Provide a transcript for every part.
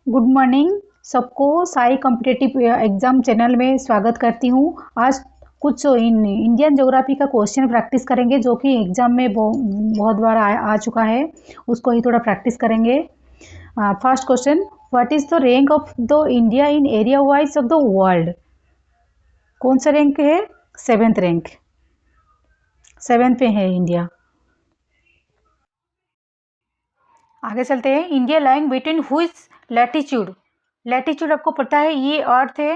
Good morning सबको। Sai competitive exam channel में स्वागत करती हूँ। आज कुछ इंडियन ज्योग्राफी का क्वेश्चन प्रैक्टिस करेंगे जो कि एग्जाम में बहुत बार आ चुका है। उसको ही थोड़ा प्रैक्टिस करेंगे। First question, what is the rank of the India in area wise of the world? कौन सा रैंक है? सेवेंथ रैंक, सेवेंथ पे है इंडिया। आगे चलते हैं। India lying between which latitude? Latitude आपको पता है, ये अर्थ है।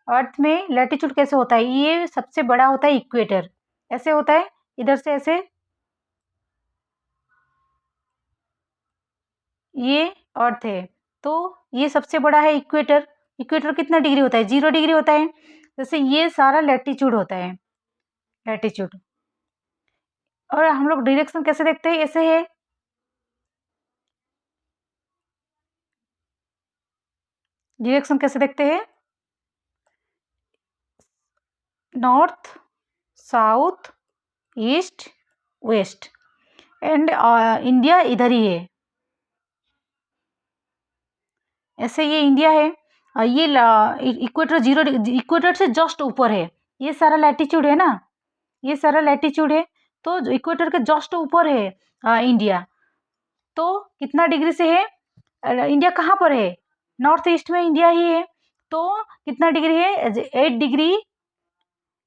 अर्थ में लैटिट्यूड कैसे होता है? ये सबसे बड़ा होता है इक्वेटर। ऐसे होता है, इधर से ऐसे, ये अर्थ है तो ये सबसे बड़ा है इक्वेटर। इक्वेटर कितना डिग्री होता है? 0 डिग्री होता है। जैसे ये सारा लैटिट्यूड होता है, लैटिट्यूड। और हम लोग डायरेक्शन कैसे देखते हैं? ऐसे है, डायरेक्शन कैसे देखते हैं? North, south, east, west. And India इधर ही है, ऐसे ये इंडिया है। ये इक्वेटर 0, इक्वेटर से जस्ट ऊपर है। ये सारा लैटिट्यूड है ना, ये सारा लैटिट्यूड है। तो इक्वेटर के जस्ट ऊपर है इंडिया। तो कितना डिग्री से है? इंडिया कहाँ पर है? नॉर्थ ईस्ट में इंडिया ही है। तो कितना डिग्री है? 8 degree,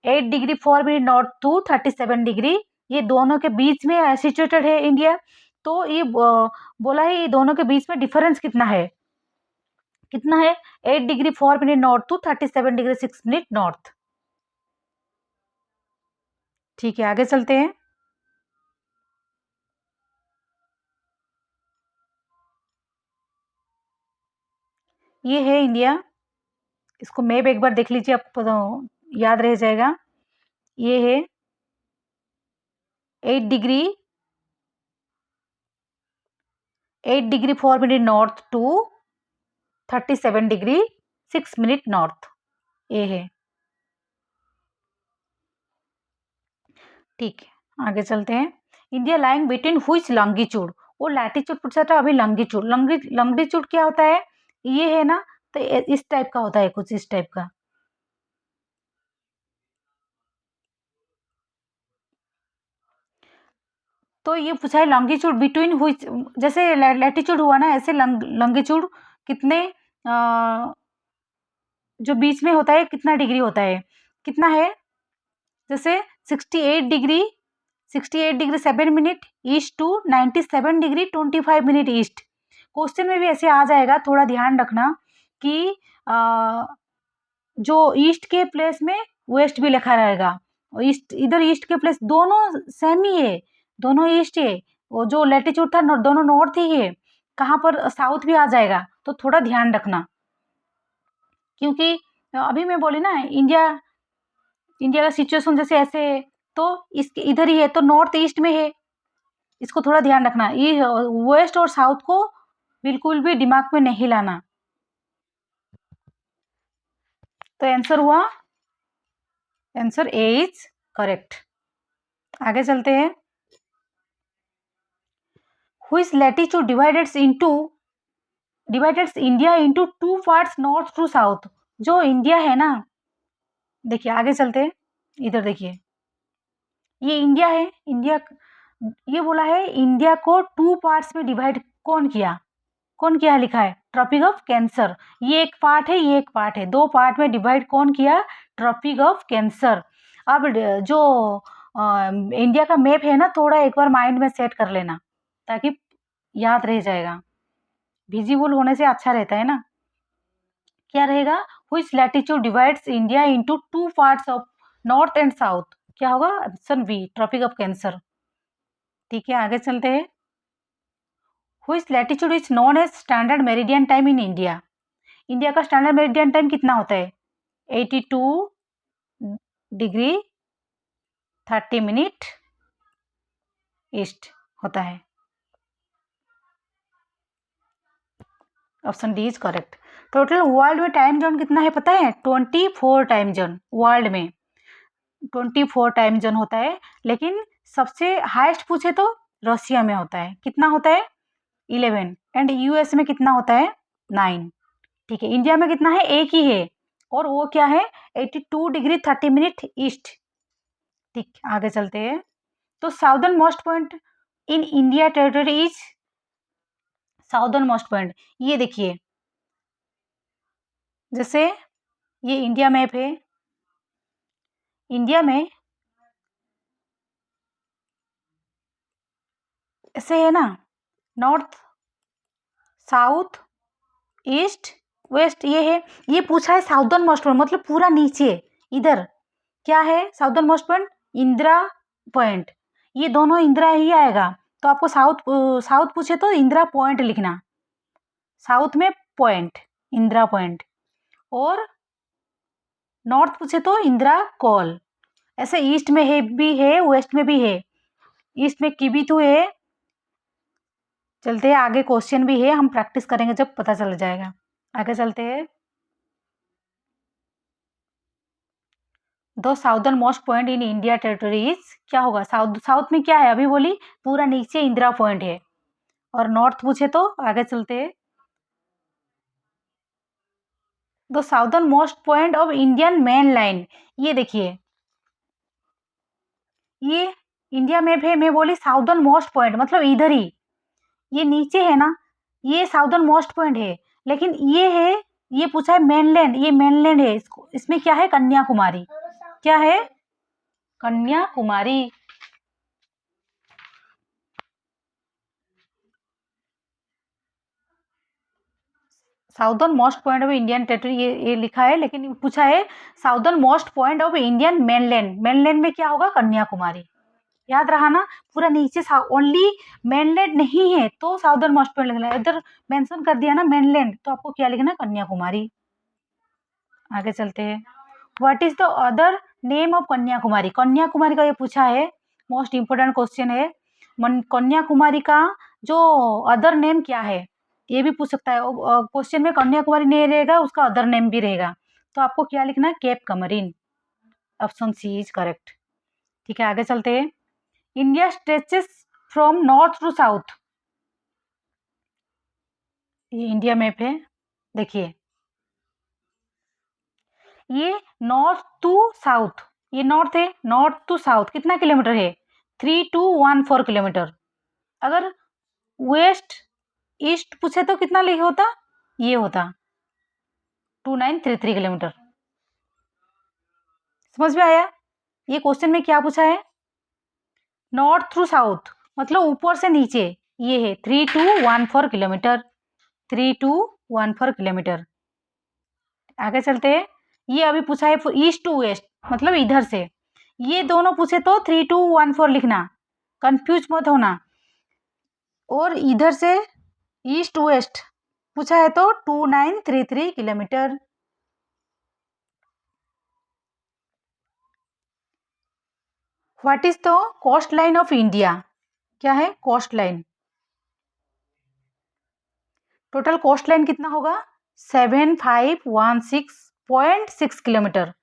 8 degree 4 minute north to 37 degree. ये दोनों के बीच में सिचुएटेड है इंडिया। तो ये बोला है ये दोनों के बीच में डिफरेंस कितना है? कितना है? 8 degree 4 minute north to 37 degree 6 minute north. ठीक है, आगे चलते हैं। ये है इंडिया। इसको मैप एक बार देख लीजिए, आपको याद रह जाएगा। ये है 8 degree, 8 degree 4 minute north to 37 degree 6 minute north, ये है। ठीक है, आगे चलते हैं। India lying between which longitude? वो लैटिट्यूड पूछा था, अभी लॉन्गिट्यूड। लॉन्गिट्यूड क्या होता है? ये है ना, तो इस टाइप का होता है, कुछ इस टाइप का। तो ये पूछा है लॉन्गिट्यूड बिटवीन हुइच, जैसे लैटिट्यूड हुआ ना, ऐसे लॉन्गिट्यूड कितने जो बीच में होता है कितना डिग्री होता है? कितना है? जैसे 68 degree, 68 degree 7 minute east to 97 degree 25 minute east. Question में भी ऐसे आ जाएगा, थोड़ा ध्यान रखना कि जो ईस्ट के प्लेस में वेस्ट भी लिखा रहेगा। ईस्ट, इधर ईस्ट के प्लेस दोनों सेम ही है, दोनों ईस्ट है। वो जो लैटिट्यूड था दोनों नॉर्थ ही है। कहाँ पर साउथ भी आ जाएगा, तो थोड़ा ध्यान रखना। क्योंकि अभी मैं बोली ना, इंडिया, इंडिया का सिचुएशन जैसे ऐसे है, तो इसके इधर ही है, तो नॉर्थ ईस्ट में है। इसको थोड़ा ध्यान रखना। ये वेस्ट और साउथ को बिल्कुल भी दिमाग में नहीं लाना। तो आंसर हुआ, आंसर ए इज करेक्ट। आगे चलते हैं। Which latitude divides India into 2 parts, north to south? जो इंडिया है ना, देखिए आगे चलते हैं, इधर देखिए, ये इंडिया है। इंडिया, ये बोला है इंडिया को 2 पार्ट्स में डिवाइड कौन किया? कौन किया लिखा है? Tropic of cancer. ये एक पार्ट है, ये एक पार्ट है, 2 पार्ट में डिवाइड कौन किया? Tropic of cancer. अब जो इंडिया का मैप है ना, थोड़ा एक बार माइंड में सेट कर लेना, ताकि याद रह जाएगा। विजिबल होने से अच्छा रहता है ना। क्या रहेगा? Which latitude divides India into 2 parts of north and south? क्या होगा? Option B, tropic of cancer. ठीक है, आगे चलते हैं। Which latitude is known as standard meridian time in India? India का स्टैंडर्ड मेरिडियन टाइम कितना होता है? 82 डिग्री 30 मिनट ईस्ट होता है। Option D is correct. Total world में टाइम जोन कितना है पता है? 24 टाइम जोन वर्ल्ड में, 24 टाइम जोन होता है। लेकिन सबसे हाईएस्ट पूछे तो रशिया में होता है। कितना होता है? 11। एंड यूएस में कितना होता है? 9। ठीक है, इंडिया में कितना है, एक ही है, और वो क्या है 82 डिग्री 30 मिनट ईस्ट। ठीक, आगे चलते हैं। तो southern most point in India territory is, southern most point, ये देखिए, जैसे ये इंडिया मैप है, इंडिया में ऐसे है ना, नॉर्थ, साउथ, ईस्ट, वेस्ट, ये है। ये पूछा है साउदर्न मोस्ट पॉइंट, मतलब पूरा नीचे इधर क्या है southern most point, Indira point, ये दोनों इंदिरा ही आएगा। तो आपको साउथ पूछे तो इंदिरा पॉइंट लिखना, साउथ में पॉइंट, इंदिरा पॉइंट, और नॉर्थ पूछे तो इंदिरा कॉल। ऐसे ईस्ट में है भी है, वेस्ट में भी है, ईस्ट में किबिथु है। चलते हैं आगे, क्वेश्चन भी है, हम प्रैक्टिस करेंगे जब पता चल जाएगा। आगे चलते हैं। दो southern most point in India territories, क्या होगा, साउथ में क्या है, अभी बोली पूरा नीचे इंदिरा पॉइंट है, और नॉर्थ पूछे तो आगे चलते हैं। The southern most point of Indian main line, ये देखिए, ये इंडिया में है, मैं बोली साउदर्न मोस्ट पॉइंट मतलब इधर ही, ये नीचे है ना, ये साउदर्न मोस्ट पॉइंट है, लेकिन ये है, ये पूछा है मेनलैंड, ये मेनलैंड है, इसमें क्या है, कन्याकुमारी, क्या है, Kanyakumari. Southern most point of Indian territory, ये लिखा है, लेकिन पूछा है southern most point of Indian mainland, mainland में क्या होगा, कन्याकुमारी, याद रहा ना, पूरा नीचे ओनली मेनलैंड नहीं है तो साउदर्न मोस्ट पॉइंट लिखना है, इधर मेंशन कर दिया ना मेनलैंड, तो आपको क्या लिखना, कन्याकुमारी। आगे चलते हैं। What is the other name of Kanyakumari, Kanyakumari का ये पूछा है, मोस्ट इंपोर्टेंट क्वेश्चन है। कन्याकुमारी का जो अदर नेम क्या है, ये भी पूछ सकता है क्वेश्चन में, कन्याकुमारी नहीं रहेगा, उसका अदर नेम भी रहेगा, तो आपको क्या लिखना है, Cape Comorin, option C is correct. ठीक है, आगे चलते हैं। India stretches from north to south, ये इंडिया मैप है, देखिए, ये नॉर्थ टू साउथ, ये नॉर्थ है, नॉर्थ टू साउथ कितना किलोमीटर है, 3214 किलोमीटर। अगर वेस्ट ईस्ट पूछे तो कितना लिख होता, ये होता 2933 किलोमीटर। समझ में आया, ये क्वेश्चन में क्या पूछा है, नॉर्थ थ्रू साउथ मतलब ऊपर से नीचे, ये है 3214 किलोमीटर, 3214 किलोमीटर। आगे चलते हैं। ये अभी पूछा है ईस्ट टू वेस्ट मतलब इधर से, ये दोनों पूछे तो 3214 लिखना, कंफ्यूज मत होना, और इधर से ईस्ट वेस्ट पूछा है तो 2933 kilometre. What is the coast line of India, क्या है coast line, total coast line कितना होगा, 7516.6 किलोमीटर।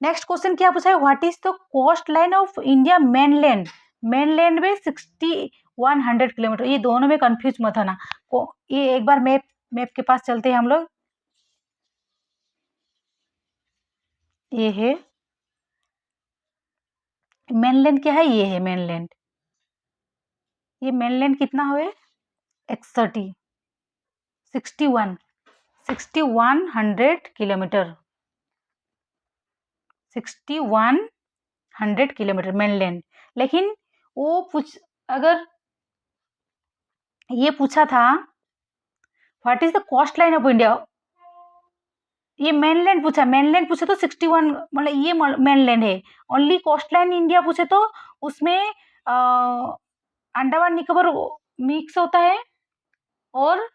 नेक्स्ट क्वेश्चन क्या पूछा है, what is the coast line of India mainland, mainland में 6100 किलोमीटर, ये दोनों में कंफ्यूज मत होना। ये एक बार मैप मैप के पास चलते हैं हम लोग, ये है मेनलैंड, क्या है, ये है मेनलैंड, ये मेनलैंड कितना हुए, 61 6100 किलोमीटर, 6100 किलोमीटर मेनलैंड। लेकिन वो अगर ये पूछा था what is the coast line of India, ये मेनलैंड पूछा, मेनलैंड पूछे तो 61 मतलब ये मेनलैंड है, ओनली कोस्ट लाइन इंडिया पूछे तो उसमें अंडमान निकोबार मिक्स होता है, और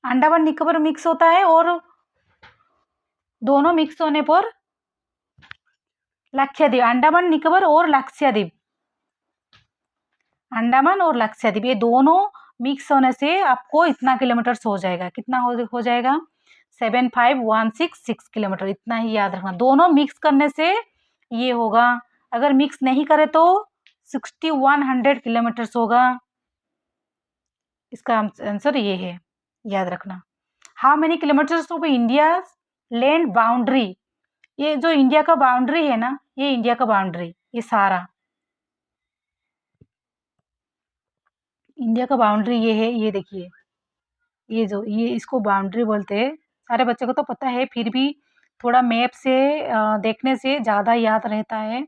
अंडमान निकोबार मिक्स होता है, और दोनों मिक्स होने पर लक्षद्वीप, अंडमान निकोबार और लक्षद्वीप, अंडमान और लक्षद्वीप ये दोनों मिक्स होने से आपको इतना किलोमीटर हो जाएगा, कितना हो जाएगा 75166 किलोमीटर, इतना ही याद रखना, दोनों मिक्स करने से ये होगा, अगर मिक्स नहीं करे तो 6100 किलोमीटर होगा। इसका आंसर ये है, याद रखना। How many kilometres of India land boundary, ये जो इंडिया का बाउंड्री है ना, ये इंडिया का बाउंड्री, ये सारा इंडिया का बाउंड्री ये है, ये देखिए, ये इसको बाउंड्री बोलते हैं। सारे बच्चों को तो पता है, फिर भी थोड़ा मैप से देखने से ज़्यादा याद रहता है,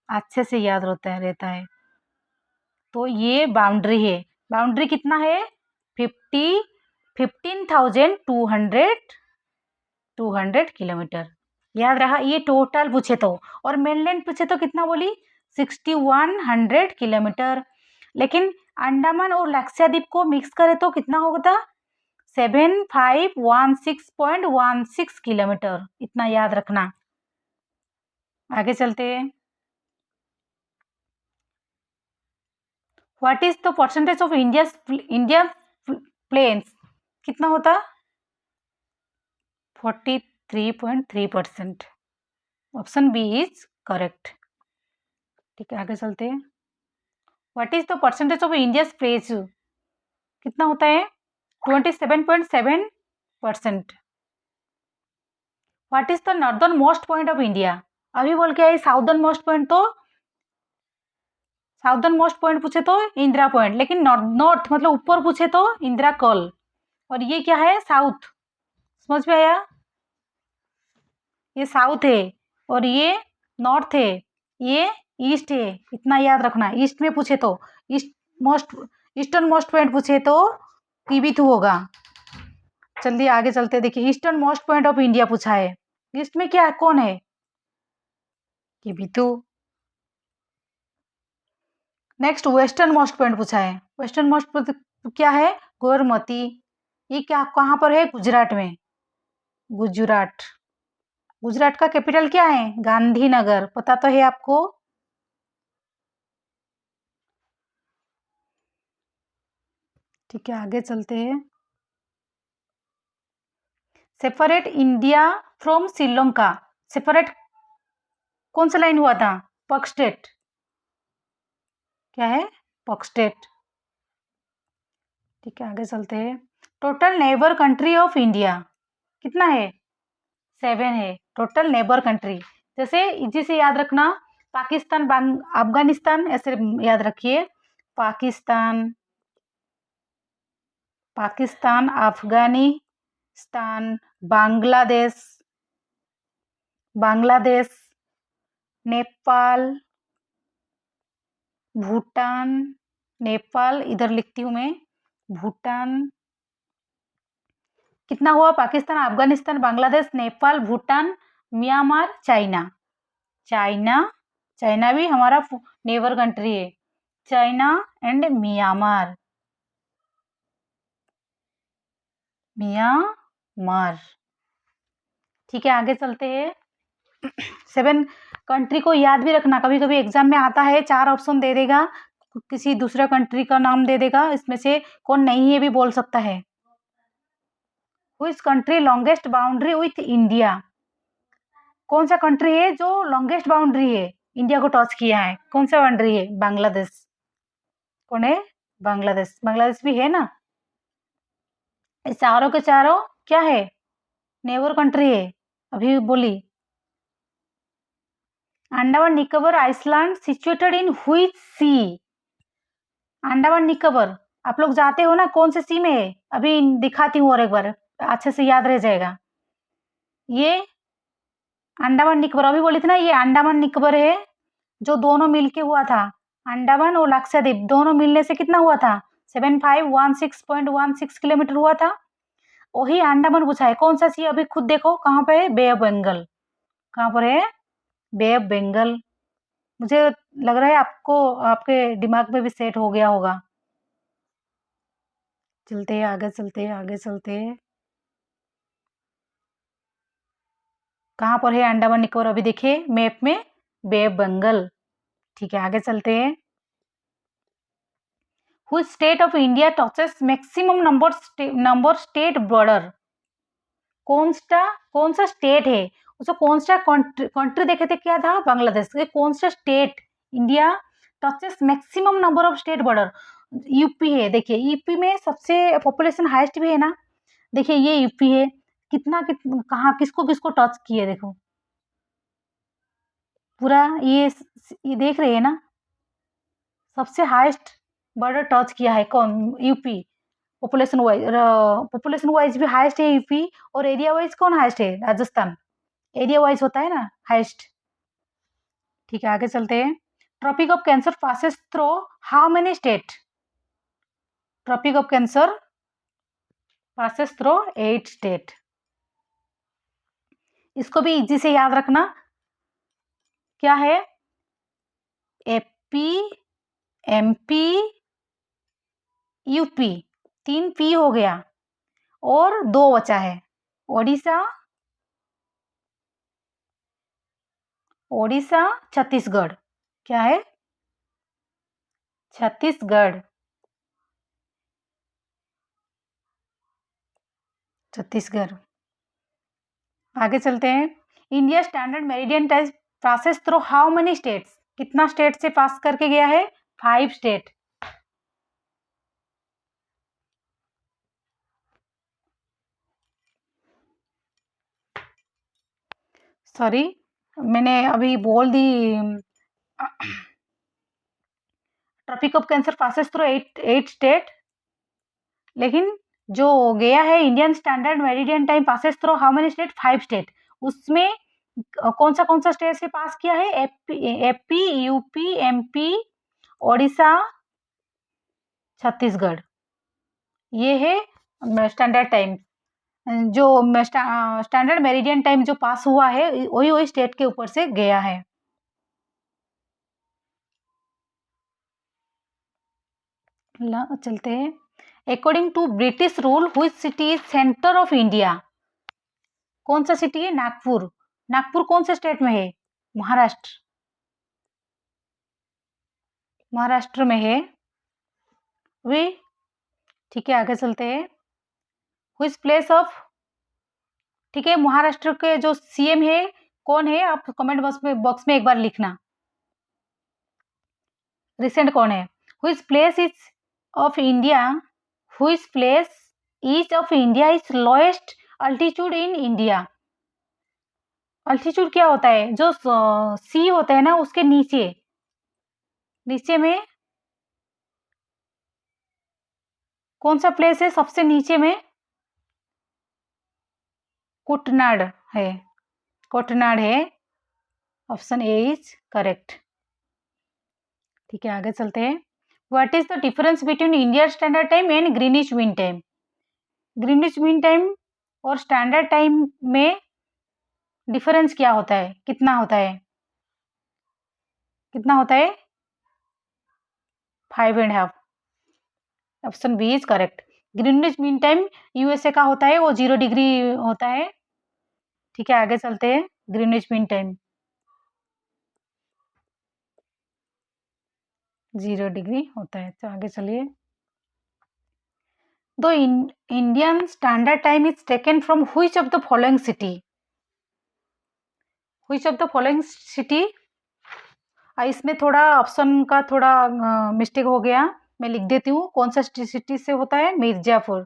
अच्छे से याद रहता है। तो ये बाउंड्री है। बाउंड्री कितना है? 15,200 किलोमीटर। याद रहा? ये टोटल पूछे तो, और मेनलैंड पूछे तो कितना बोली? 6100 किलोमीटर। लेकिन अंडमान और लक्षद्वीप को मिक्स करे तो कितना होगा? 7516.16 किलोमीटर। इतना याद रखना। आगे चलते हैं। What is the percentage of India plains? कितना होता? 43.3%। Option B is correct. ठीक है, आगे चलते हैं। What is the percentage of India place? कितना होता है? 27.7%। What is the northern most point of India? अभी बोल के आई साउदर्न मोस्ट पॉइंट, तो साउदर्न मोस्ट पॉइंट पूछे तो इंदिरा पॉइंट, लेकिन नॉर्थ मतलब ऊपर पूछे तो इंदिरा कॉल। और ये क्या है? साउथ। समझ में आया? ये साउथ है और ये नॉर्थ है, ये ईस्ट है। इतना याद रखना। ईस्ट में पूछे तो ईस्टर्न मोस्ट पॉइंट पूछे तो कीबीथू होगा। चलिए आगे चलते। देखिए, eastern most point of India पूछा है। ईस्ट में क्या कौन है? कीबीथू। नेक्स्ट वेस्टर्न मोस्ट पॉइंट पूछा है। वेस्टर्न मोस्ट पॉइंट क्या है? गोरमती। ये क्या कहाँ पर है? गुजरात में। गुजरात। गुजरात का कैपिटल क्या है? गांधीनगर। पता तो है आपको? ठीक है, आगे चलते हैं। Separate India from Sri Lanka. Separate कौन सा लाइन हुआ था? पक स्टेट। क्या है? पक स्टेट। ठीक है, आगे चलते हैं। Total neighbour country of India कितना है? 7 है टोटल नेबर कंट्री। जैसे इजी से याद रखना, पाकिस्तान, अफगानिस्तान, ऐसे याद रखिए। पाकिस्तान, अफगानिस्तान, बांग्लादेश, नेपाल, भूटान। नेपाल इधर लिखती हूँ मैं, भूटान। कितना हुआ? Pakistan, Afghanistan, Bangladesh, Nepal, Bhutan, Myanmar, China. China भी हमारा नेबर कंट्री है। China and Myanmar. ठीक है, आगे चलते हैं। 7 कंट्री को याद भी रखना। कभी कभी एग्जाम में आता है, 4 ऑप्शन दे देगा, किसी दूसरा कंट्री का नाम दे देगा, इसमें से कौन नहीं है भी बोल सकता है। Which country longest boundary with India? कौन सा कंट्री है जो लॉन्गेस्ट बाउंड्री है, इंडिया को टच किया है? कौन सा बाउंड्री है? बांग्लादेश। कौन है? बांग्लादेश। बांग्लादेश भी है ना। इस चारों के चारों क्या है? नेबर कंट्री है। अभी बोली। Andaman Nicobar island situated in which sea? Andaman Nicobar आप लोग जाते हो ना, कौन से सी में है? अभी दिखाती हूँ और एक बार, अच्छे से याद रह जाएगा। ये अंडमान निकोबार अभी बोली थी ना, ये अंडमान निकोबार है, जो दोनों मिलके हुआ था। अंडमान और लक्षद्वीप दोनों मिलने से कितना हुआ था? 7516.16 किलोमीटर हुआ था। वही अंडमान पूछा है। कौन सा सी? अभी खुद देखो कहाँ पे है? बे ऑफ बंगाल। कहाँ पर है? बे ऑफ बंगाल। मुझे लग रहा है आपको, आपके दिमाग में भी सेट हो गया होगा। चलते हैं आगे, आगे चलते हैं। कहाँ पर है अंडमान निकोबार? अभी देखिए मैप में, बे ऑफ बंगाल। ठीक है, आगे चलते हैं। Which state of India touches maximum number state border? कौन सा स्टेट है? उसको कौन सा कंट्री देखे थे? क्या था? बांग्लादेश। कौन सा state India touches maximum number of state border? UP है, देखिए यूपी में सबसे पॉपुलेशन हाईएस्ट भी है ना, देखिए ये यूपी है, कितना कहाँ किसको टच किए देखो, पूरा ये देख रहे हैं ना, सबसे हाईएस्ट बॉर्डर टच किया है कौन, यूपी। पॉपुलेशन वाइज भी हाईएस्ट है यूपी, और एरिया वाइज कौन हाईएस्ट है, राजस्थान। एरिया वाइज होता है ना हाईएस्ट। ठीक है, आगे चलते हैं। Tropic of cancer passes through how many state? Tropic of cancer passes through 8 state. इसको भी इजी से याद रखना, क्या है, एपी, एमपी, यूपी, 3 पी हो गया, और 2 बचा है, ओडिशा, ओडिशा, छत्तीसगढ़। क्या है, छत्तीसगढ़, छत्तीसगढ़। आगे चलते हैं। India standard meridian time passes through how many states? कितना स्टेट से पास करके गया है? 5 स्टेट। सॉरी, मैंने अभी बोल दी, tropic of cancer passes through 8 state, लेकिन जो गया है Indian standard meridian time passes through how many state? 5 state. उसमें कौन सा स्टेट से पास किया है? AP, UP, MP, Odisha, Chhattisgarh. ये है स्टैंडर्ड टाइम, जो स्टैंडर्ड मेरिडियन टाइम जो पास हुआ है, वही स्टेट के ऊपर से गया है। चलते हैं। According to British rule which city is centre of India? कौन सा सिटी है? नागपुर। नागपुर कौन से स्टेट में है? महाराष्ट्र, महाराष्ट्र में है वे। ठीक है, आगे चलते हैं। व्हिच प्लेस ऑफ, ठीक है, महाराष्ट्र के जो सीएम है कौन है? आप कमेंट बॉक्स में एक बार लिखना, रिसेंट कौन है। Which place is of India, which place is of India is lowest altitude in India? Altitude क्या होता है? जो सी होता है ना, उसके नीचे, नीचे में कौन सा प्लेस है सबसे नीचे में? कुटनाड है, कुटनाड है, ऑप्शन ए इज करेक्ट। ठीक है, आगे चलते हैं। What is the difference between Indian standard time and Greenwich mean time? Greenwich mean time और स्टैंडर्ड टाइम में डिफरेंस क्या होता है? कितना होता है? कितना होता है? 5.5। Option B is correct. Greenwich mean time USA का होता है, वो 0 डिग्री होता है। ठीक है, आगे चलते हैं। ग्रीनिच मीन टाइम 0 डिग्री होता है। तो आगे चलिए। The Indian standard time is taken from which of the following city? Which of the following city? इसमें थोड़ा ऑप्शन का थोड़ा मिस्टेक हो गया, मैं लिख देती हूँ। कौन सा सिटी से होता है? मिर्जापुर।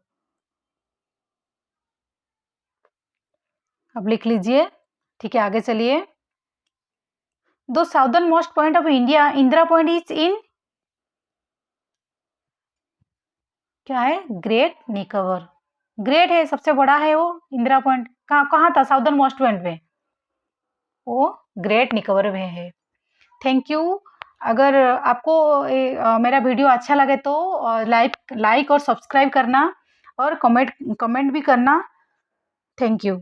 अब लिख लीजिए। ठीक है, आगे चलिए। The southern most point of India, Indira point is in, क्या है? ग्रेट निकोबर। ग्रेट है, सबसे बड़ा है वो। इंदिरा पॉइंट कहाँ था? साउदर्न मोस्ट पॉइंट में, वो ग्रेट निकोबर में है। Thank you. अगर आपको मेरा वीडियो अच्छा लगे तो लाइक और सब्सक्राइब करना, और कमेंट भी करना। Thank you.